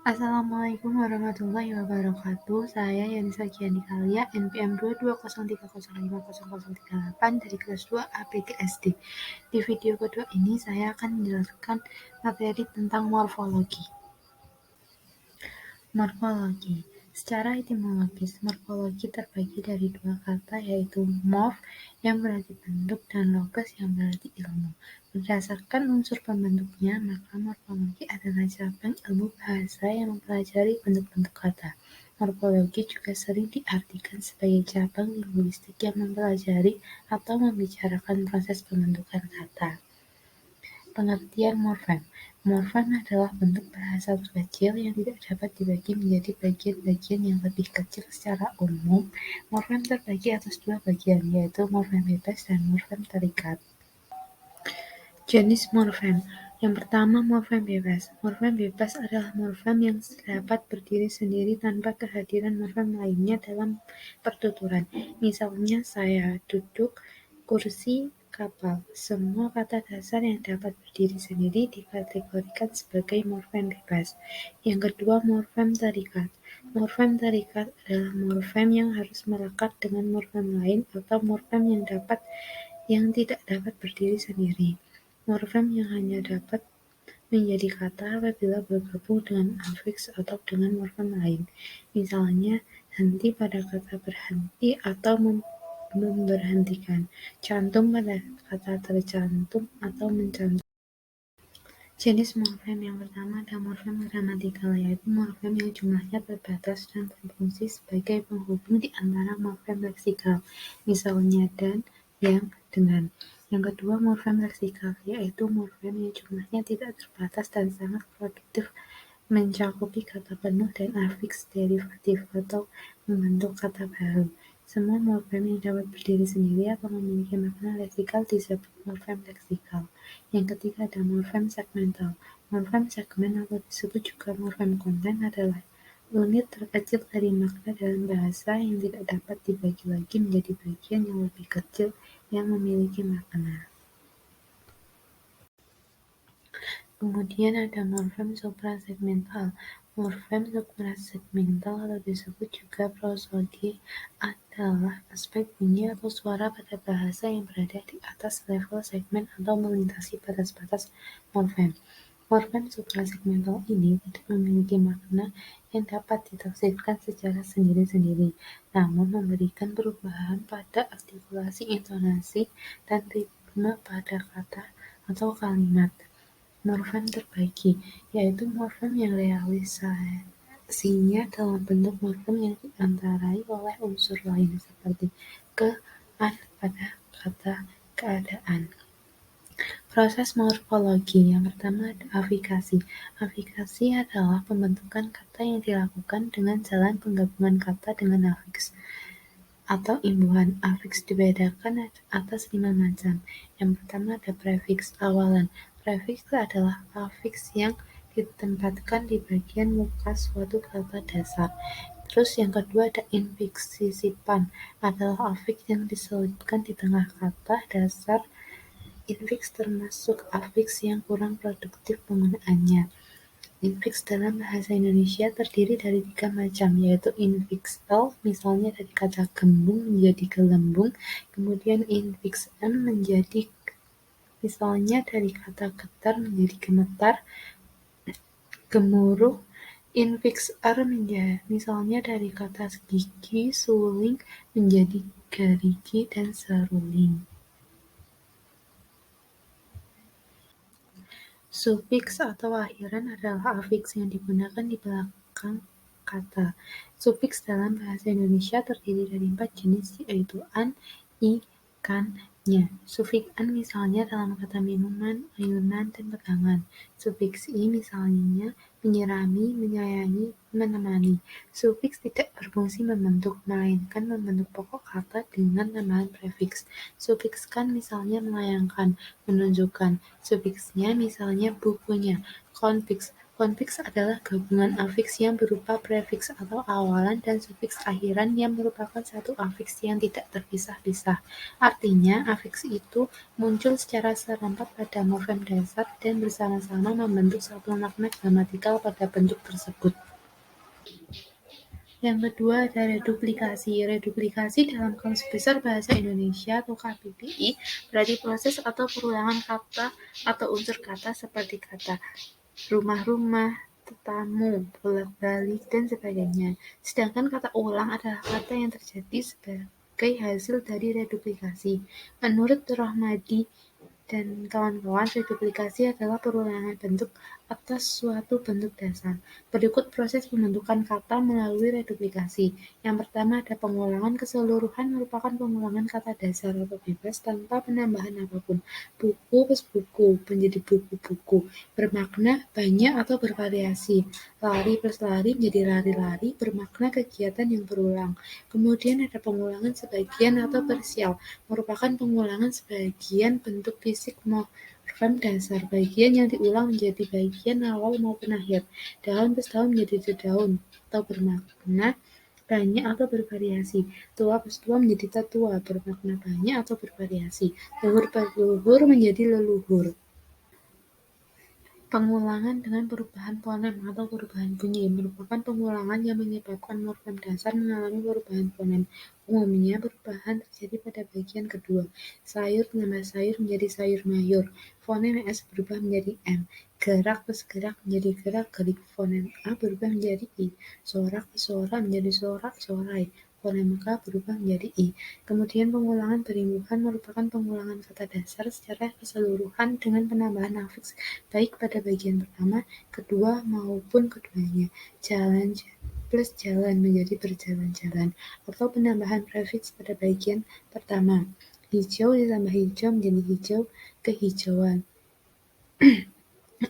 Assalamualaikum warahmatullahi wabarakatuh. Saya Yanisa Gianikalia, NPM 220305008 dari kelas 2 APTSD. Di video kedua ini saya akan menjelaskan materi tentang morfologi. Morfologi. Secara etimologis, morfologi terbagi dari dua kata, yaitu morf yang berarti bentuk dan logos yang berarti ilmu. Berdasarkan unsur pembentuknya, maka morfologi adalah cabang ilmu bahasa yang mempelajari bentuk-bentuk kata. Morfologi juga sering diartikan sebagai cabang linguistik yang mempelajari atau membicarakan proses pembentukan kata. Pengertian morfem. Morfem adalah bentuk bahasa terkecil yang tidak dapat dibagi menjadi bagian-bagian yang lebih kecil secara umum. Morfem terbagi atas dua bagian, yaitu morfem bebas dan morfem terikat. Jenis morfem. Yang pertama, morfem bebas. Morfem bebas adalah morfem yang dapat berdiri sendiri tanpa kehadiran morfem lainnya dalam pertuturan. Misalnya, saya duduk, kursi, kapal. Semua kata dasar yang dapat berdiri sendiri dikategorikan sebagai morfem bebas. Yang kedua, morfem terikat. Morfem terikat adalah morfem yang harus melekat dengan morfem lain atau morfem yang tidak dapat berdiri sendiri. Morfem yang hanya dapat menjadi kata apabila bergabung dengan afiks atau dengan morfem lain. Misalnya, henti pada kata berhenti atau memberhentikan, cantum pada kata tercantum atau mencantum. Jenis morfem yang pertama ada morfem gramatikal, yaitu morfem yang jumlahnya terbatas dan berfungsi sebagai penghubung di antara morfem leksikal, misalnya dan, yang, dengan. Yang kedua, morfem leksikal, yaitu morfem yang jumlahnya tidak terbatas dan sangat produktif mencakupi kata penuh dan afiks derivatif atau membentuk kata baru. Semua morfem yang dapat berdiri sendiri atau memiliki makna leksikal disebut morfem leksikal. Yang ketiga ada morfem segmental. Morfem segmen atau disebut juga morfem konten adalah unit terkecil dari makna dalam bahasa yang tidak dapat dibagi lagi menjadi bagian yang lebih kecil yang memiliki makna. Kemudian ada morfem suprasegmental. Morfem suprasegmental atau disebut juga prosodi adalah aspek bunyi atau suara pada bahasa yang berada di atas level segmen atau melintasi batas-batas morfem. Morfem suprasegmental ini tidak memiliki makna yang dapat ditafsirkan secara sendiri-sendiri, namun memberikan perubahan pada artikulasi, intonasi, dan ritme pada kata atau kalimat. Morfem terbagi, yaitu morfem yang realisasinya dalam bentuk morfem yang diantarai oleh unsur lain seperti ke, an pada kata keadaan. Proses morfologi yang pertama ada afikasi. Afikasi adalah pembentukan kata yang dilakukan dengan jalan penggabungan kata dengan afiks atau imbuhan. Afiks dibedakan atas 5 macam. Yang pertama ada prefiks awalan. Prefiks adalah afiks yang ditempatkan di bagian muka suatu kata dasar. Terus yang kedua ada infiks sisipan, adalah afiks yang diselipkan di tengah kata dasar. Infiks termasuk afiks yang kurang produktif penggunaannya. Infiks dalam bahasa Indonesia terdiri dari 3 macam, yaitu infiks L, misalnya dari kata gembung menjadi gelembung, kemudian infiks M menjadi misalnya dari kata getar menjadi gemetar, gemuruh. Infiks R misalnya dari kata gigi, suling menjadi gerigi dan seruling. Sufiks atau akhiran adalah afiks yang digunakan di belakang kata. Sufiks dalam bahasa Indonesia terdiri dari 4 jenis, yaitu an, i, kan, nya. Sufiks an misalnya dalam kata minuman, ayunan, dan pegangan. Sufiks i misalnya menyirami, menyayangi, menemani. Sufiks tidak berfungsi membentuk, melainkan membentuk pokok kata dengan tambahan prefiks. Sufiks kan misalnya melayangkan, menunjukkan. Sufiksnya misalnya bukunya. Konfiks Konfiks adalah gabungan afiks yang berupa prefiks atau awalan dan sufiks akhiran yang merupakan satu afiks yang tidak terpisah-pisah. Artinya, afiks itu muncul secara serempak pada morfem dasar dan bersama-sama membentuk satu makna gramatikal pada bentuk tersebut. Yang kedua ada reduplikasi. Reduplikasi dalam Kamus Besar Bahasa Indonesia atau KBBI berarti proses atau perulangan kata atau unsur kata seperti kata rumah-rumah, tetamu, bolak-balik, dan sebagainya. Sedangkan kata ulang adalah kata yang terjadi sebagai hasil dari reduplikasi. Menurut Rohmadi dan kawan-kawan, reduplikasi adalah perulangan bentuk atas suatu bentuk dasar. Berikut proses pembentukan kata melalui reduplikasi. Yang pertama ada pengulangan. Keseluruhan merupakan pengulangan kata dasar atau bebas tanpa penambahan apapun. Buku plus buku menjadi buku-buku. Bermakna banyak atau bervariasi. Lari plus lari menjadi lari-lari, bermakna kegiatan yang berulang. Kemudian ada pengulangan sebagian atau parsial, merupakan pengulangan sebagian bentuk fisik morfem dasar. Bagian yang diulang menjadi bagian awal maupun akhir. Daun plus daun menjadi dedaun atau bermakna banyak atau bervariasi. Tua plus tua menjadi tetua, bermakna banyak atau bervariasi. Luhur plus luhur menjadi leluhur. Pengulangan dengan perubahan fonem atau perubahan bunyi merupakan pengulangan yang menyebabkan morfem dasar mengalami perubahan fonem. Umumnya, perubahan terjadi pada bagian kedua. Sayur menambah sayur menjadi sayur mayur. Fonem S berubah menjadi M. Gerak plus gerak menjadi gerak gerik. Fonem A berubah menjadi I. Sorak plus sorak menjadi sorak sorai. Fonem K berubah menjadi I. Kemudian pengulangan berimbuhan merupakan pengulangan kata dasar secara keseluruhan dengan penambahan afiks baik pada bagian pertama, kedua, maupun keduanya. Jalan plus jalan menjadi berjalan-jalan, atau penambahan prefiks pada bagian pertama. Hijau ditambah hijau menjadi hijau kehijauan,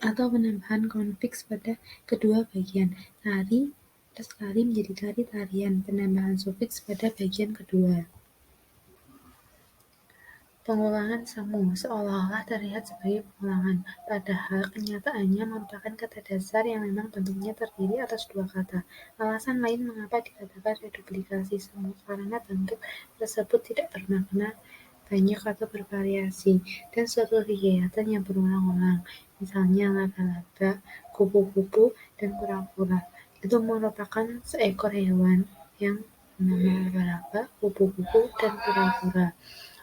atau penambahan konfiks pada kedua bagian. Lari plus lari menjadi lari-larian, penambahan sufiks pada bagian kedua. Pengulangan semu seolah-olah terlihat sebagai pengulangan, padahal kenyataannya merupakan kata dasar yang memang bentuknya terdiri atas dua kata. Alasan lain mengapa dikatakan reduplikasi semu karena bentuk tersebut tidak bermakna banyak atau bervariasi, dan suatu kegiatan yang berulang-ulang, misalnya laba-laba, kupu-kupu, dan kura-kura. Itu merupakan seekor hewan yang bernama laba-laba, kupu-kupu, dan kura-kura.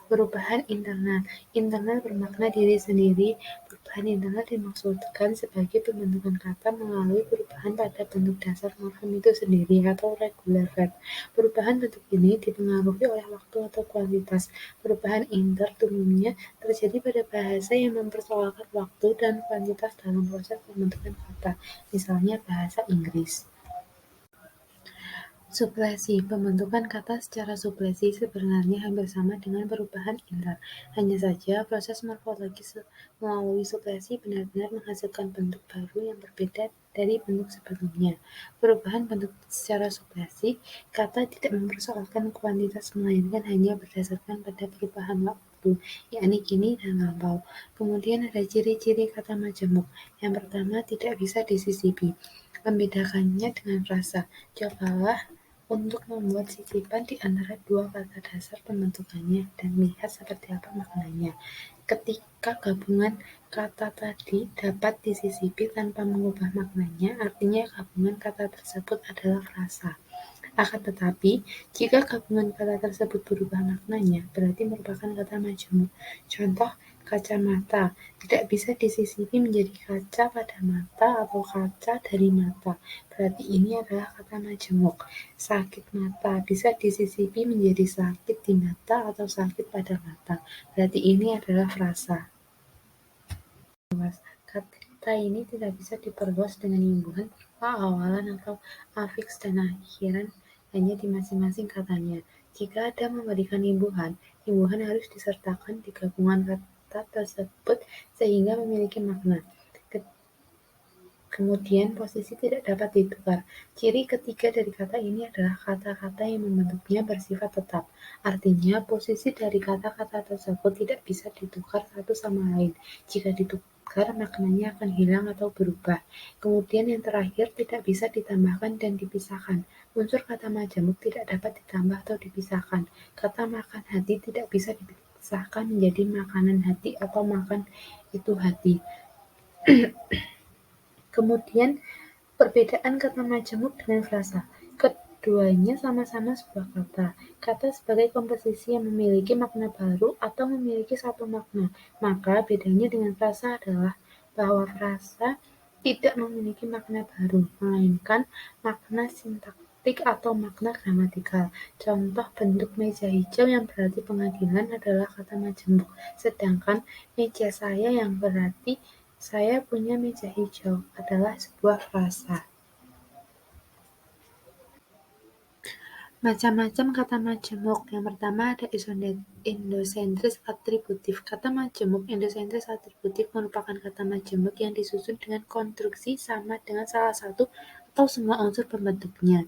Perubahan internal. Internal bermakna diri sendiri. Perubahan internal dimaksudkan sebagai pembentukan kata melalui perubahan pada bentuk dasar morfem itu sendiri atau regular verb. Perubahan bentuk ini dipengaruhi oleh waktu atau kuantitas. Perubahan inter umumnya terjadi pada bahasa yang mempersoalkan waktu dan kuantitas dalam proses pembentukan kata, misalnya bahasa Inggris. Suplesi. Pembentukan kata secara suplesi sebenarnya hampir sama dengan perubahan inter. Hanya saja proses morfologis melalui suplesi benar-benar menghasilkan bentuk baru yang berbeda dari bentuk sebelumnya. Perubahan bentuk secara suplesi, kata tidak mempersoalkan kuantitas melainkan hanya berdasarkan pada perubahan waktu, yakni kini dan lampau. Kemudian ada ciri-ciri kata majemuk. Yang pertama, tidak bisa disisipi. Membedakannya dengan frasa. Cobalah untuk membuat sisipan di antara dua kata dasar pembentukannya dan lihat seperti apa maknanya. Ketika gabungan kata tadi dapat disisipi tanpa mengubah maknanya, artinya gabungan kata tersebut adalah frasa. Akan tetapi, jika gabungan kata tersebut berubah maknanya, berarti merupakan kata majemuk. Contoh, kacamata tidak bisa disisipi menjadi kaca pada mata atau kaca dari mata. Berarti ini adalah kata majemuk. Sakit mata bisa disisipi menjadi sakit di mata atau sakit pada mata. Berarti ini adalah frasa. Kata ini tidak bisa diperluas dengan imbuhan berupa awalan atau afiks dan akhiran hanya di masing-masing katanya. Jika ada memberikan imbuhan, imbuhan harus disertakan di gabungan kata tersebut sehingga memiliki makna. Kemudian posisi tidak dapat ditukar. Ciri ketiga dari kata ini adalah kata-kata yang membentuknya bersifat tetap. Artinya posisi dari kata-kata tersebut tidak bisa ditukar satu sama lain. Jika agar maknanya akan hilang atau berubah. Kemudian yang terakhir, tidak bisa ditambahkan dan dipisahkan. Unsur kata majemuk tidak dapat ditambah atau dipisahkan. Kata makan hati tidak bisa dipisahkan menjadi makanan hati atau makan itu hati. Kemudian perbedaan kata majemuk dengan frasa. Keduanya sama-sama sebuah kata. Kata sebagai komposisi yang memiliki makna baru atau memiliki satu makna. Maka bedanya dengan frasa adalah bahwa frasa tidak memiliki makna baru, melainkan makna sintaktik atau makna gramatikal. Contoh bentuk meja hijau yang berarti pengadilan adalah kata majemuk, sedangkan meja saya yang berarti saya punya meja hijau adalah sebuah frasa. Macam-macam kata majemuk. Yang pertama ada endosentris atributif. Kata majemuk endosentris atributif merupakan kata majemuk yang disusun dengan konstruksi sama dengan salah satu atau semua unsur pembentuknya.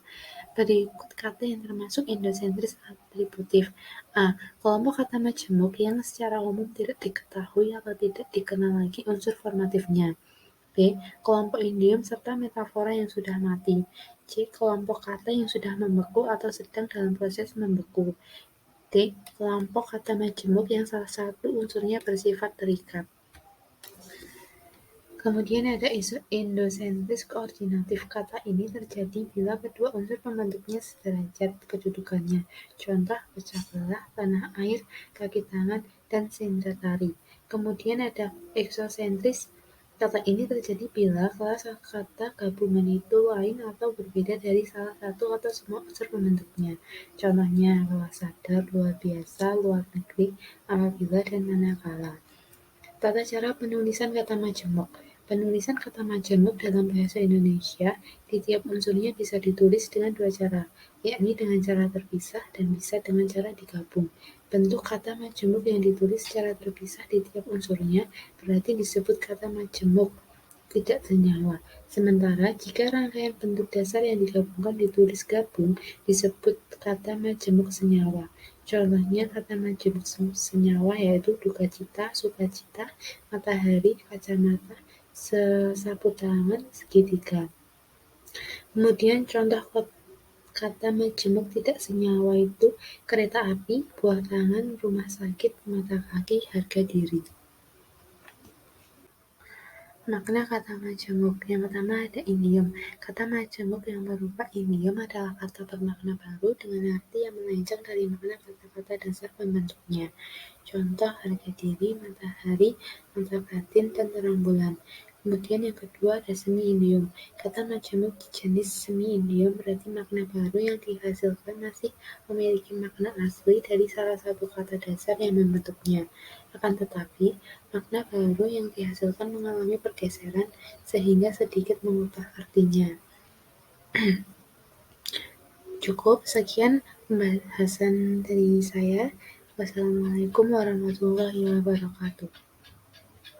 Berikut kata yang termasuk endosentris atributif. A. Kelompok kata majemuk yang secara umum tidak diketahui atau tidak dikenal lagi unsur formatifnya. B. Kelompok idiom serta metafora yang sudah mati. C. Kelompok kata yang sudah membeku atau sedang dalam proses membeku. D. Kelompok kata majemuk yang salah satu unsurnya bersifat terikat. Kemudian ada endosentris koordinatif. Kata ini terjadi bila kedua unsur pembentuknya sederajat kedudukannya. Contoh pecah belah, tanah air, kaki tangan, dan senja tari. Kemudian ada eksosentris. Kata ini terjadi bila kelas kata gabungan itu lain atau berbeda dari salah satu atau semua unsur pembentuknya. Contohnya luas sadar, luar biasa, luar negeri, apabila, dan manakala. Tata cara penulisan kata majemuk. Penulisan kata majemuk dalam bahasa Indonesia di tiap unsurnya bisa ditulis dengan dua cara, yakni dengan cara terpisah dan bisa dengan cara digabung. Bentuk kata majemuk yang ditulis secara terpisah di tiap unsurnya berarti disebut kata majemuk tidak senyawa. Sementara jika rangkaian bentuk dasar yang digabungkan ditulis gabung disebut kata majemuk senyawa. Contohnya kata majemuk senyawa yaitu duka cita, sukacita, matahari, kacamata, sesapu tangan, segitiga. Kemudian contoh kata majemuk tidak senyawa itu kereta api, buah tangan, rumah sakit, mata kaki, harga diri. Makna kata majemuk. Yang pertama ada idiom. Kata majemuk yang berupa idiom adalah kata bermakna baru dengan arti yang melenceng dari makna kata-kata dasar pembentuknya. Contoh harga diri, matahari, mata batin, dan terang bulan. Kemudian yang kedua ada semi idiom. Kata majemuk jenis semi idiom berarti makna baru yang dihasilkan masih memiliki makna asli dari salah satu kata dasar yang membentuknya. Akan tetapi, makna baru yang dihasilkan mengalami pergeseran sehingga sedikit mengubah artinya. Cukup, sekian pembahasan dari saya. Wassalamualaikum warahmatullahi wabarakatuh.